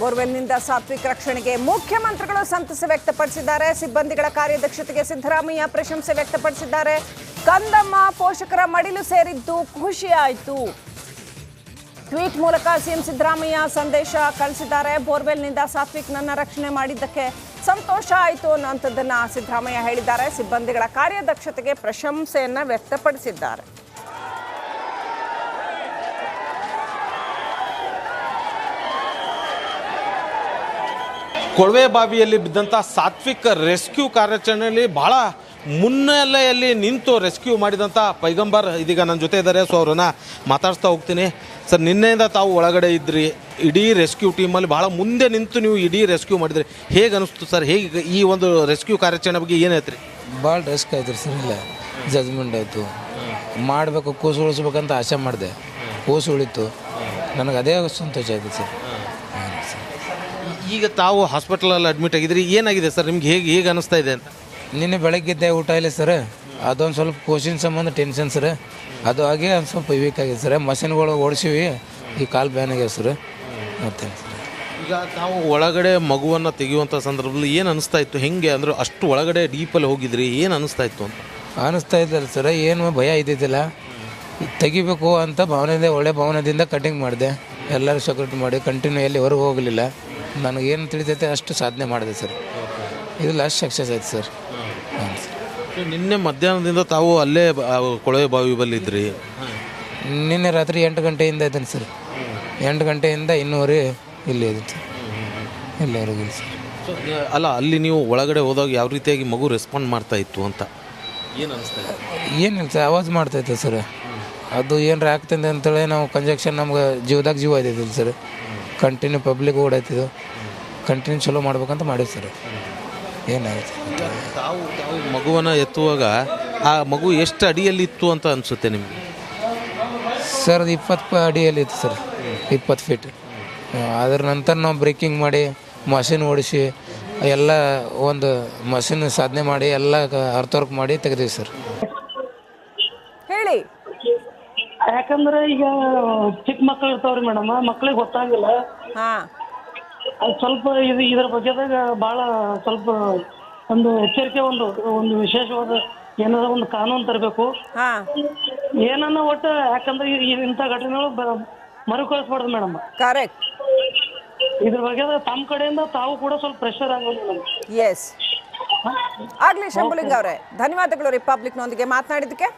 ಬೋರ್ವೆಲ್ನಿಂದ ಸಾತ್ವಿಕ್ ರಕ್ಷಣೆಗೆ ಮುಖ್ಯಮಂತ್ರಿಗಳು ಸಂತಸ ವ್ಯಕ್ತಪಡಿಸಿದ್ದಾರೆ. ಸಿಬ್ಬಂದಿಗಳ ಕಾರ್ಯದಕ್ಷತೆಗೆ ಸಿದ್ದರಾಮಯ್ಯ ಪ್ರಶಂಸೆ ವ್ಯಕ್ತಪಡಿಸಿದ್ದಾರೆ. ಕಂದಮ್ಮ ಪೋಷಕರ ಮಡಿಲು ಸೇರಿದ್ದು ಖುಷಿಯಾಯಿತು. ಟ್ವೀಟ್ ಮೂಲಕ ಸಿಎಂ ಸಿದ್ದರಾಮಯ್ಯ ಸಂದೇಶ ಕಳಿಸಿದ್ದಾರೆ. ಬೋರ್ವೆಲ್ನಿಂದ ಸಾತ್ವಿಕ್ ನನ್ನ ರಕ್ಷಣೆ ಮಾಡಿದ್ದಕ್ಕೆ ಸಂತೋಷ ಆಯಿತು ಅನ್ನೋಂಥದ್ದನ್ನು ಸಿದ್ದರಾಮಯ್ಯ ಹೇಳಿದ್ದಾರೆ. ಸಿಬ್ಬಂದಿಗಳ ಕಾರ್ಯದಕ್ಷತೆಗೆ ಪ್ರಶಂಸೆಯನ್ನು ವ್ಯಕ್ತಪಡಿಸಿದ್ದಾರೆ. ಕೊಳವೆ ಬಾವಿಯಲ್ಲಿ ಬಿದ್ದಂಥ ಸಾತ್ವಿಕ್ ರೆಸ್ಕ್ಯೂ ಕಾರ್ಯಾಚರಣೆಯಲ್ಲಿ ಬಹಳ ಮುನ್ನೆಲೆಯಲ್ಲಿ ನಿಂತು ರೆಸ್ಕ್ಯೂ ಮಾಡಿದಂಥ ಪೈಗಂಬರ್ ಇದೀಗ ನನ್ನ ಜೊತೆ ಇದ್ದಾರೆ. ಸೊ ಅವ್ರನ್ನ ಮಾತಾಡ್ಸ್ತಾ ಹೋಗ್ತೀನಿ. ಸರ್, ನಿನ್ನೆಯಿಂದ ತಾವು ಒಳಗಡೆ ಇದ್ರಿ, ಇಡೀ ರೆಸ್ಕ್ಯೂ ಟೀಮಲ್ಲಿ ಭಾಳ ಮುಂದೆ ನಿಂತು ನೀವು ಇಡೀ ರೆಸ್ಕ್ಯೂ ಮಾಡಿದ್ರಿ. ಹೇಗೆ ಅನಿಸ್ತು ಸರ್? ಹೇಗೆ ಈ ಒಂದು ರೆಸ್ಕ್ಯೂ ಕಾರ್ಯಾಚರಣೆ ಬಗ್ಗೆ ಏನು ಹೇಳ್ತೀರಿ? ಭಾಳ ರಿಸ್ಕ್ ಆಯ್ತು ಸರ್. ಇಲ್ಲ ಜಜ್ಮೆಂಟ್ ಆಯಿತು, ಮಾಡಬೇಕು, ಕೂಸು ಉಳಿಸ್ಬೇಕಂತ ಆಸೆ ಮಾಡಿದೆ, ಕೂಸು ಉಳಿತು. ನನಗೆ ಅದೇ ಸಂತೋಷ ಆಯಿತು ಸರ್. ಈಗ ತಾವು ಹಾಸ್ಪಿಟಲಲ್ಲಿ ಅಡ್ಮಿಟ್ ಆಗಿದ್ರಿ, ಏನಾಗಿದೆ ಸರ್ ನಿಮ್ಗೆ? ಹೇಗೆ ಅನಿಸ್ತಾ ಇದೆ ಅಂತ? ನಿನ್ನೆ ಬೆಳಗ್ಗಿದ್ದೆ ಊಟ ಇಲ್ಲ ಸರ್. ಅದೊಂದು ಸ್ವಲ್ಪ ಕೋಚಿನ ಸಂಬಂಧ ಟೆನ್ಷನ್ ಸರ್. ಅದು ಹಾಗೆ ಒಂದು ಸ್ವಲ್ಪ ವೀಕ್ ಆಗಿದೆ ಸರ್. ಮಷಿನ್ಗಳು ಓಡಿಸಿವಿ, ಈ ಕಾಲು ಬ್ಯಾನ್ ಆಗ್ಯಾವ ಸರ್. ಮತ್ತೆ ಈಗ ತಾವು ಒಳಗಡೆ ಮಗುವನ್ನು ತೆಗೆಯುವಂಥ ಸಂದರ್ಭದಲ್ಲಿ ಏನು ಅನಿಸ್ತಾ ಇತ್ತು? ಹೆಂಗೆ ಅಂದ್ರೆ ಅಷ್ಟು ಒಳಗಡೆ ಡೀಪಲ್ಲಿ ಹೋಗಿದ್ರಿ, ಏನು ಅನಿಸ್ತಾ ಇತ್ತು ಅಂತ? ಅನ್ನಿಸ್ತಾ ಇದ್ದಲ್ಲ ಸರ್, ಏನು ಭಯ ಇದ್ದಿದ್ದಿಲ್ಲ. ತೆಗಿಬೇಕು ಅಂತ ಭಾವನೆಯಿಂದ, ಒಳ್ಳೆ ಭಾವನೆಯಿಂದ ಕಟಿಂಗ್ ಮಾಡಿದೆ. ಎಲ್ಲರೂ ಸೆಕ್ಯೂರಿಟಿ ಮಾಡಿ ಕಂಟಿನ್ಯೂ ಎಲ್ಲಿ ಹೊರಗೆ ಹೋಗಲಿಲ್ಲ. ನನಗೇನು ತಿಳಿತೈತೆ ಅಷ್ಟು ಸಾಧನೆ ಮಾಡಿದೆ ಸರ್. ಇದು ಲಾಸ್ಟ್ ಸಕ್ಸಸ್ ಆಯ್ತು ಸರ್. ನಿನ್ನೆ ಮಧ್ಯಾಹ್ನದಿಂದ ತಾವು ಅಲ್ಲೇ ಕೊಳವೆ ಬಾವಿ ಬಲ್ಲಿ ಇದ್ರಿ. ನಿನ್ನೆ ರಾತ್ರಿ 8 ಗಂಟೆಯಿಂದ ಇದ್ದೇನೆ ಸರ್. 8 ಗಂಟೆಯಿಂದ ಇನ್ನೂವರೆ ಇಲ್ಲಿ ಇದೆ ಸರ್. ಇಲ್ಲಿವರೆಗೂ ಇಲ್ಲ ಸರ್. ಅಲ್ಲ, ಅಲ್ಲಿ ನೀವು ಒಳಗಡೆ ಹೋದಾಗ ಯಾವ ರೀತಿಯಾಗಿ ಮಗು ರೆಸ್ಪಾಂಡ್ ಮಾಡ್ತಾ ಇತ್ತು ಅಂತ ಏನು ಅನಿಸ್ತಾ ಇದೆ? ಏನಿಲ್ಲ ಸರ್, ಆವಾಜ್ ಮಾಡ್ತಾಯಿತ್ತು ಸರ್. ಅದು ಏನಾರ ಆಗ್ತದೆ ಅಂತೇಳಿ ನಾವು ಕಂಜಕ್ಷನ್ ನಮ್ಗೆ ಜೀವದಾಗ ಜೀವ ಇದ್ದಿದ್ದಿಲ್ಲ ಸರ್. ಕಂಟಿನ್ಯೂ ಪಬ್ಲಿಕ್ ಓಡಾಯ್ತಿದ್ದು, ಕಂಟಿನ್ಯೂ ಚಲೋ ಮಾಡ್ಬೇಕಂತ ಮಾಡಿವಿ ಸರ್. ಏನಾಗುತ್ತೆ ತಾವು ಮಗುವನ್ನು ಎತ್ತುವಾಗ ಆ ಮಗು ಎಷ್ಟು ಅಡಿಯಲ್ಲಿ ಇತ್ತು ಅಂತ ಅನಿಸುತ್ತೆ ನಿಮಗೆ? ಸರ್ ಅದು 20 ಅಡಿಯಲ್ಲಿ ಇತ್ತು ಸರ್, 20 ಫೀಟ್. ಅದರ ನಂತರ ನಾವು ಬ್ರೇಕಿಂಗ್ ಮಾಡಿ ಮಷಿನ್ ಓಡಿಸಿ ಎಲ್ಲ ಒಂದು ಮಷಿನ್ ಸಾಧನೆ ಮಾಡಿ ಎಲ್ಲ ಅರ್ಥವರ್ಕ್ ಮಾಡಿ ತೆಗೆದೀವಿ ಸರ್. ಹೇಳಿ. ಯಾಕಂದ್ರೆ ಈಗ ಚಿಕ್ಕ ಮಕ್ಕಳು ಇರ್ತಾವ್ರಿ ಮೇಡಮ್, ಮಕ್ಳಿಗೆ ಗೊತ್ತಾಗಿಲ್ಲ. ಅದು ಸ್ವಲ್ಪ ಇದ್ರ ಬಗ್ಗೆದಾಗ ಭಾಳ ಸ್ವಲ್ಪ ಒಂದು ಎಚ್ಚರಿಕೆ, ಒಂದು ವಿಶೇಷವಾದ ಏನಾರ ಒಂದು ಕಾನೂನು ತರಬೇಕು. ಏನನ್ನ ಒಟ್ಟು ಯಾಕಂದ್ರೆ ಇಂಥ ಘಟನೆಗಳು ಮರುಕಳಿಸ್ಬಾರ್ದು ಮೇಡಮ್. ಕರೆಕ್ಟ್. ಇದ್ರ ಬಗ್ಗೆ ತಮ್ಮ ಕಡೆಯಿಂದ ತಾವು ಕೂಡ ಸ್ವಲ್ಪ ಪ್ರೆಷರ್ ಆಗೋದು ಮೇಡಮ್. ಎಸ್, ಆಗ್ಲಿ ಶಂಭುಲಿಂಗ ಅವರೇ, ಧನ್ಯವಾದಗಳು ರಿಪಬ್ಲಿಕ್ನೊಂದಿಗೆ ಮಾತನಾಡಿದ್ದಕ್ಕೆ.